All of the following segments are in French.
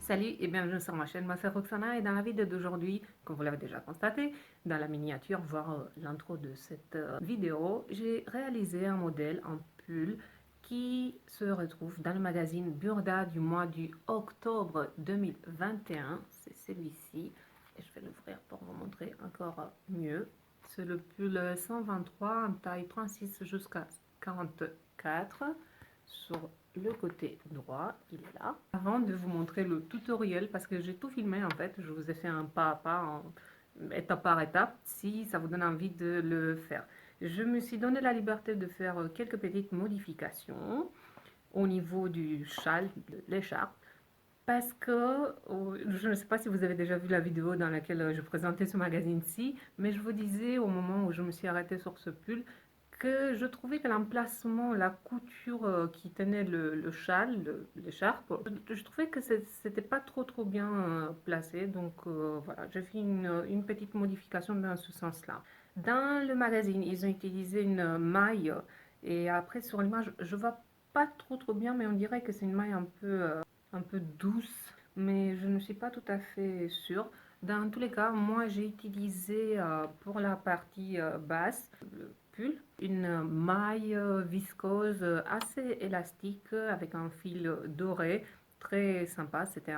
Salut et bienvenue sur ma chaîne, moi c'est Roxana et dans la vidéo d'aujourd'hui, comme vous l'avez déjà constaté, dans la miniature, voire l'intro de cette vidéo, j'ai réalisé un modèle en pull qui se retrouve dans le magazine Burda du mois du octobre 2021, c'est celui-ci, et je vais l'ouvrir pour vous montrer encore mieux. C'est le pull 123 en taille 36 jusqu'à 44 sur le côté droit, il est là. Avant de vous montrer le tutoriel, parce que j'ai tout filmé en fait, je vous ai fait un pas à pas, étape par étape, si ça vous donne envie de le faire. Je me suis donné la liberté de faire quelques petites modifications au niveau du châle, de l'écharpe, parce que je ne sais pas si vous avez déjà vu la vidéo dans laquelle je présentais ce magazine-ci, mais je vous disais au moment où je me suis arrêtée sur ce pull que je trouvais que l'emplacement, la couture qui tenait le châle, l'écharpe, je trouvais que c'était pas trop bien placé. Donc voilà, j'ai fait une petite modification dans ce sens-là. Dans le magazine, ils ont utilisé une maille et après sur l'image, je vois pas trop bien, mais on dirait que c'est une maille un peu douce, mais je ne suis pas tout à fait sûre. Dans tous les cas, moi j'ai utilisé pour la partie basse, le pull, une maille viscose assez élastique avec un fil doré, très sympa. C'était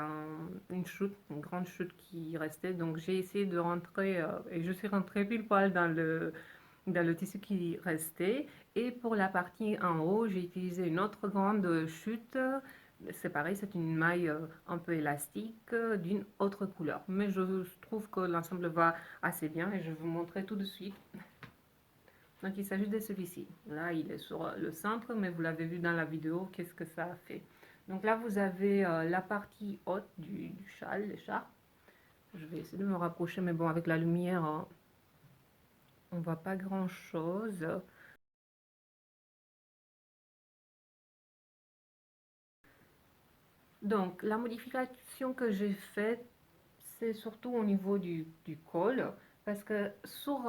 une chute, une grande chute qui restait, donc j'ai essayé de rentrer et je suis rentrée pile poil dans le tissu qui restait. Et pour la partie en haut, j'ai utilisé une autre grande chute. C'est pareil, c'est une maille un peu élastique d'une autre couleur. Mais je trouve que l'ensemble va assez bien et je vais vous montrer tout de suite. Donc il s'agit de celui-ci. Là, il est sur le centre, mais vous l'avez vu dans la vidéo, qu'est-ce que ça a fait. Donc là, vous avez la partie haute du châle, l'écharpe. Je vais essayer de me rapprocher, mais bon, avec la lumière, on ne voit pas grand-chose. Donc, la modification que j'ai faite, c'est surtout au niveau du col, parce que sur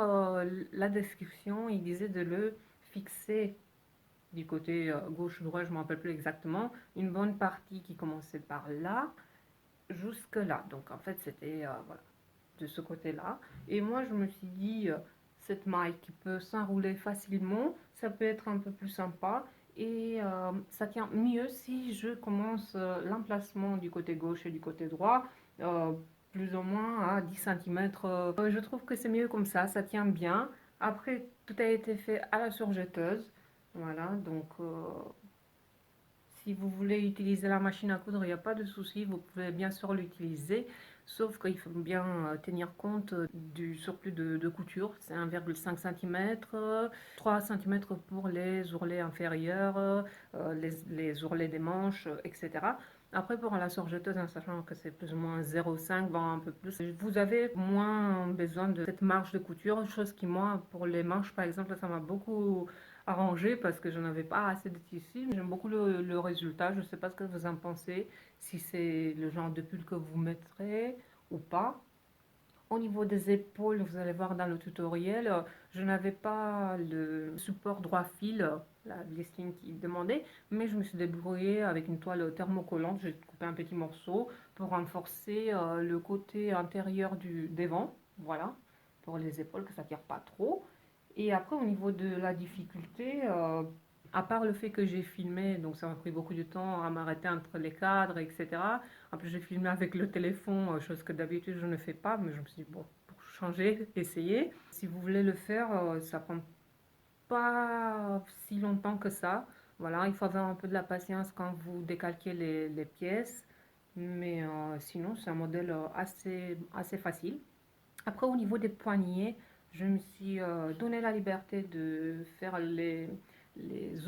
la description, il disait de le fixer du côté gauche-droit, je ne me rappelle plus exactement, une bonne partie qui commençait par là, jusque là. Donc, en fait, c'était voilà, de ce côté-là. Et moi, je me suis dit, cette maille qui peut s'enrouler facilement, ça peut être un peu plus sympa. Et ça tient mieux si je commence l'emplacement du côté gauche et du côté droit, euh, plus ou moins à 10 cm. Je trouve que c'est mieux comme ça tient bien. Après, tout a été fait à la surjetteuse. Voilà, donc si vous voulez utiliser la machine à coudre, il n'y a pas de souci, vous pouvez bien sûr l'utiliser, sauf qu'il faut bien tenir compte du surplus de couture, c'est 1,5 cm, 3 cm pour les ourlets inférieurs, les ourlets des manches, etc. Après, pour la surjeteuse, en sachant que c'est plus ou moins 0,5, voire un peu plus, vous avez moins besoin de cette marge de couture, chose qui, moi, pour les manches, par exemple, ça m'a beaucoup arrangé parce que je n'avais pas assez de tissu. J'aime beaucoup le résultat. Je ne sais pas ce que vous en pensez, si c'est le genre de pull que vous mettrez ou pas. Au niveau des épaules, vous allez voir dans le tutoriel, je n'avais pas le support droit fil, la listine qui demandait, mais je me suis débrouillée avec une toile thermocollante. J'ai coupé un petit morceau pour renforcer le côté intérieur du devant, voilà, pour les épaules, que ça ne tire pas trop. Et après, au niveau de la difficulté, à part le fait que j'ai filmé, donc ça m'a pris beaucoup de temps à m'arrêter entre les cadres, etc. Après, j'ai filmé avec le téléphone, chose que d'habitude je ne fais pas, mais je me suis dit, bon, pour changer, essayer. Si vous voulez le faire, ça prend pas si longtemps que ça. Voilà, il faut avoir un peu de la patience quand vous décalquez les pièces, mais sinon, c'est un modèle assez facile. Après, au niveau des poignets, je me suis donné la liberté de faire les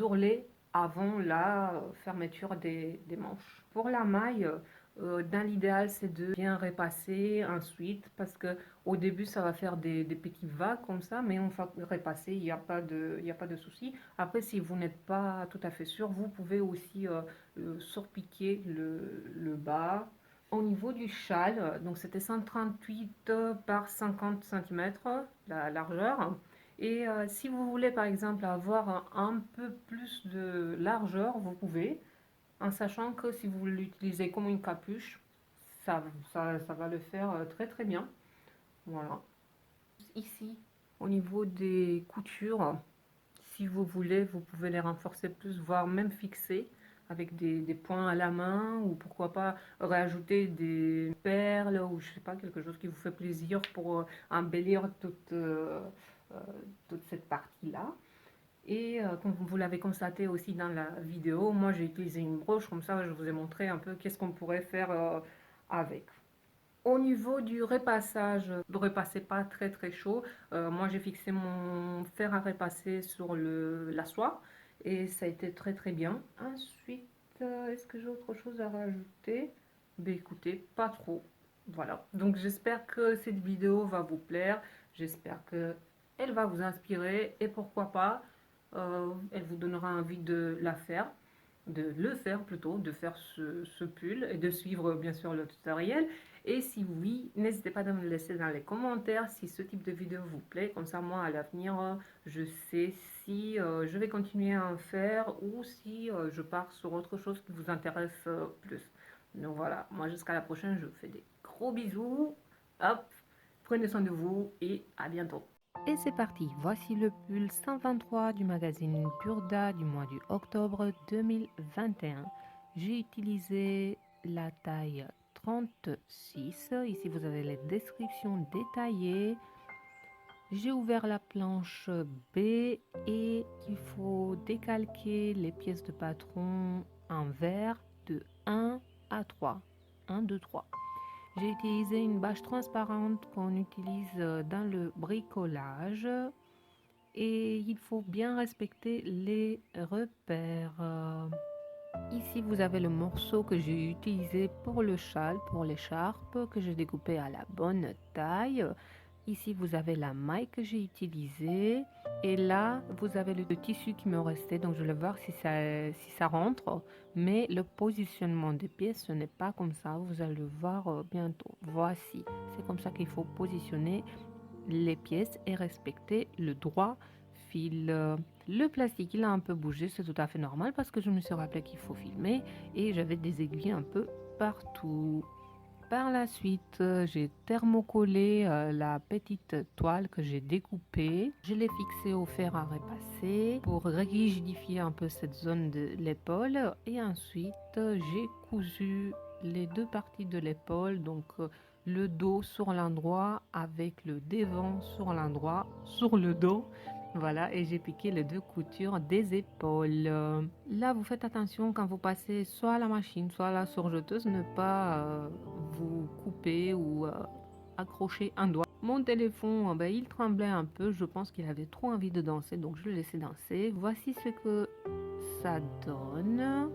ourlets avant la fermeture des manches. Pour la maille, dans l'idéal, c'est de bien repasser ensuite parce que au début, ça va faire des petits vagues comme ça, mais on va repasser, il y a pas de souci. Après, si vous n'êtes pas tout à fait sûr, vous pouvez aussi surpiquer le bas. Au niveau du châle, donc c'était 138 par 50 cm la largeur. Et si vous voulez par exemple avoir un peu plus de largeur, vous pouvez, en sachant que si vous l'utilisez comme une capuche, ça va le faire très très bien. Voilà. Ici, au niveau des coutures, si vous voulez, vous pouvez les renforcer plus, voire même fixer avec des points à la main, ou pourquoi pas rajouter des perles ou je sais pas, quelque chose qui vous fait plaisir pour embellir euh, toute cette partie-là. Et comme vous l'avez constaté aussi dans la vidéo, moi j'ai utilisé une broche, comme ça je vous ai montré un peu qu'est-ce qu'on pourrait faire avec. Au niveau du repassage, ne repassez pas très très chaud. Moi j'ai fixé mon fer à repasser sur la soie et ça a été très très bien. Ensuite, est-ce que j'ai autre chose à rajouter? Ben écoutez, pas trop. Voilà. Donc j'espère que cette vidéo va vous plaire. J'espère que elle va vous inspirer et pourquoi pas, elle vous donnera envie de la faire, de le faire plutôt, de faire ce pull et de suivre bien sûr le tutoriel. Et si oui, n'hésitez pas à me laisser dans les commentaires si ce type de vidéo vous plaît. Comme ça, moi, à l'avenir, je sais si je vais continuer à en faire ou si je pars sur autre chose qui vous intéresse plus. Donc voilà, moi jusqu'à la prochaine, je vous fais des gros bisous. Hop, prenez soin de vous et à bientôt. Et c'est parti, voici le pull 123 du magazine Burda du mois du octobre 2021. J'ai utilisé la taille 36. Ici, vous avez les descriptions détaillées. J'ai ouvert la planche B et il faut décalquer les pièces de patron en vert de 1 à 3. 1, 2, 3. J'ai utilisé une bâche transparente qu'on utilise dans le bricolage et il faut bien respecter les repères. Ici, vous avez le morceau que j'ai utilisé pour le châle, pour l'écharpe, que j'ai découpé à la bonne taille. Ici, vous avez la maille que j'ai utilisée. Et là, vous avez le tissu qui me restait. Donc, je vais voir si ça rentre. Mais le positionnement des pièces, ce n'est pas comme ça. Vous allez le voir bientôt. Voici. C'est comme ça qu'il faut positionner les pièces et respecter le droit fil. Le plastique, il a un peu bougé. C'est tout à fait normal parce que je me suis rappelé qu'il faut filmer. Et j'avais des aiguilles un peu partout. Par la suite, j'ai thermocollé la petite toile que j'ai découpée. Je l'ai fixée au fer à repasser pour rigidifier un peu cette zone de l'épaule. Et ensuite, j'ai cousu les deux parties de l'épaule, donc le dos sur l'endroit avec le devant sur l'endroit, sur le dos. Voilà, et j'ai piqué les deux coutures des épaules. Là, vous faites attention quand vous passez soit à la machine, soit à la surjeteuse, ne pas vous couper ou accrocher un doigt. Mon téléphone, ben, il tremblait un peu. Je pense qu'il avait trop envie de danser, donc je le laissais danser. Voici ce que ça donne.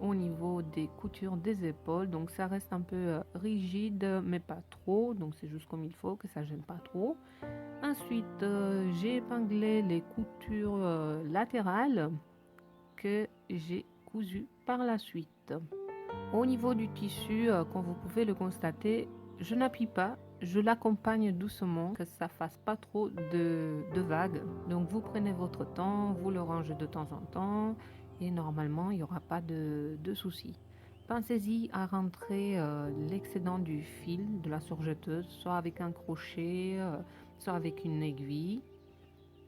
au niveau des coutures des épaules, donc ça reste un peu rigide mais pas trop, donc c'est juste comme il faut, que ça gêne pas trop. Ensuite j'ai épinglé les coutures latérales que j'ai cousues par la suite. Au niveau du tissu, comme vous pouvez le constater, je n'appuie pas, je l'accompagne doucement, que ça fasse pas trop de vagues. Donc vous prenez votre temps, vous le rangez de temps en temps et normalement il n'y aura pas de soucis. Pensez-y à rentrer l'excédent du fil de la surjeteuse, soit avec un crochet, soit avec une aiguille.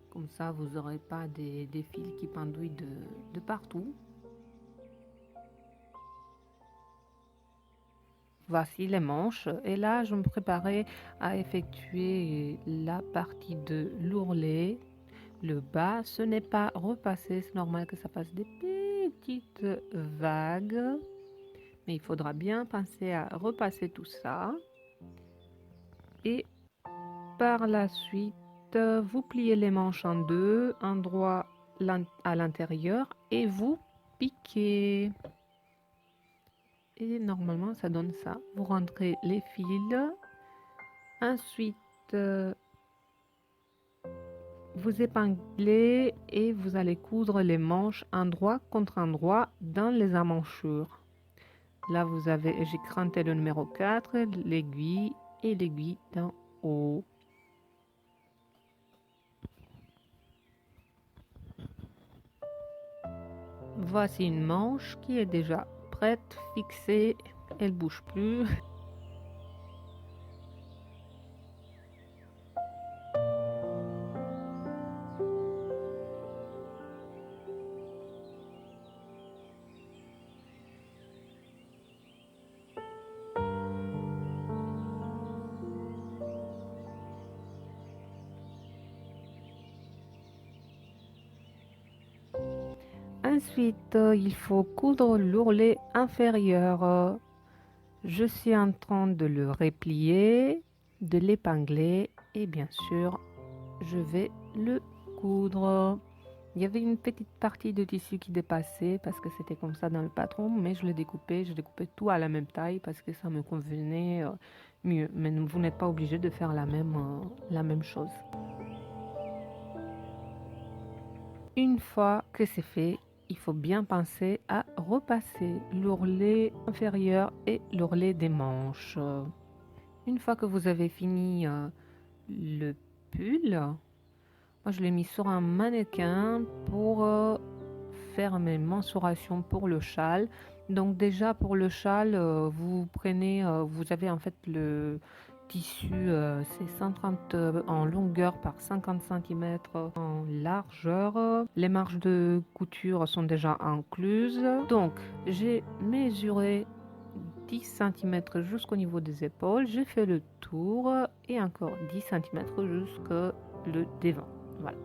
Comme ça vous n'aurez pas des fils qui pendouillent de partout. Voici les manches et là je me préparais à effectuer la partie de l'ourlet. Le bas, ce n'est pas repassé, c'est normal que ça fasse des petites vagues, mais il faudra bien penser à repasser tout ça. Et par la suite, vous pliez les manches en deux, un droit à l'intérieur et vous piquez. Et normalement ça donne ça. Vous rentrez les fils. Ensuite, vous épinglez et vous allez coudre les manches endroit contre endroit dans les emmanchures. Là, vous avez, j'ai cranté le numéro 4, l'aiguille et l'aiguille d'en haut. Voici une manche qui est déjà prête, fixée, elle bouge plus. Ensuite, il faut coudre l'ourlet inférieur. Je suis en train de le replier, de l'épingler et bien sûr, je vais le coudre. Il y avait une petite partie de tissu qui dépassait parce que c'était comme ça dans le patron, mais je découpais tout à la même taille parce que ça me convenait mieux. Mais vous n'êtes pas obligé de faire la même chose. Une fois que c'est fait, il faut bien penser à repasser l'ourlet inférieur et l'ourlet des manches. Une fois que vous avez fini le pull, moi je l'ai mis sur un mannequin pour faire mes mensurations pour le châle. Donc déjà pour le châle, vous prenez, vous avez en fait le tissu, c'est 130 en longueur par 50 cm en largeur. Les marges de couture sont déjà incluses. Donc j'ai mesuré 10 cm jusqu'au niveau des épaules, j'ai fait le tour et encore 10 cm jusqu'au le devant. Voilà.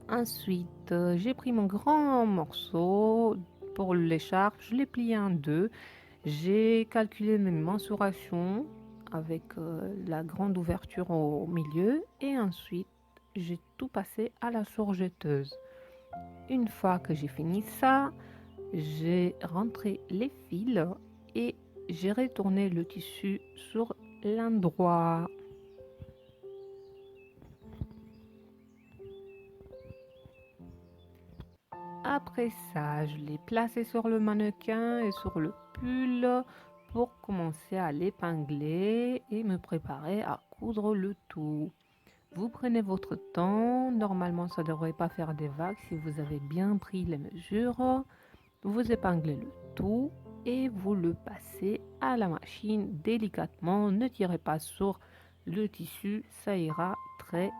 Ensuite, j'ai pris mon grand morceau pour l'écharpe, je l'ai plié en deux. J'ai calculé mes mensurations avec la grande ouverture au milieu et ensuite j'ai tout passé à la surjetteuse. Une fois que j'ai fini ça, j'ai rentré les fils et j'ai retourné le tissu sur l'endroit. Après ça, je l'ai placé sur le mannequin et sur le pull pour commencer à l'épingler et me préparer à coudre le tout. Vous prenez votre temps, normalement ça ne devrait pas faire des vagues si vous avez bien pris les mesures. Vous épinglez le tout et vous le passez à la machine délicatement. Ne tirez pas sur le tissu, ça ira très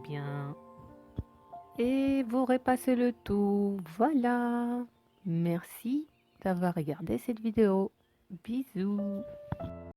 bien. Et vous repassez le tout. Voilà. Merci d'avoir regardé cette vidéo. Bisous.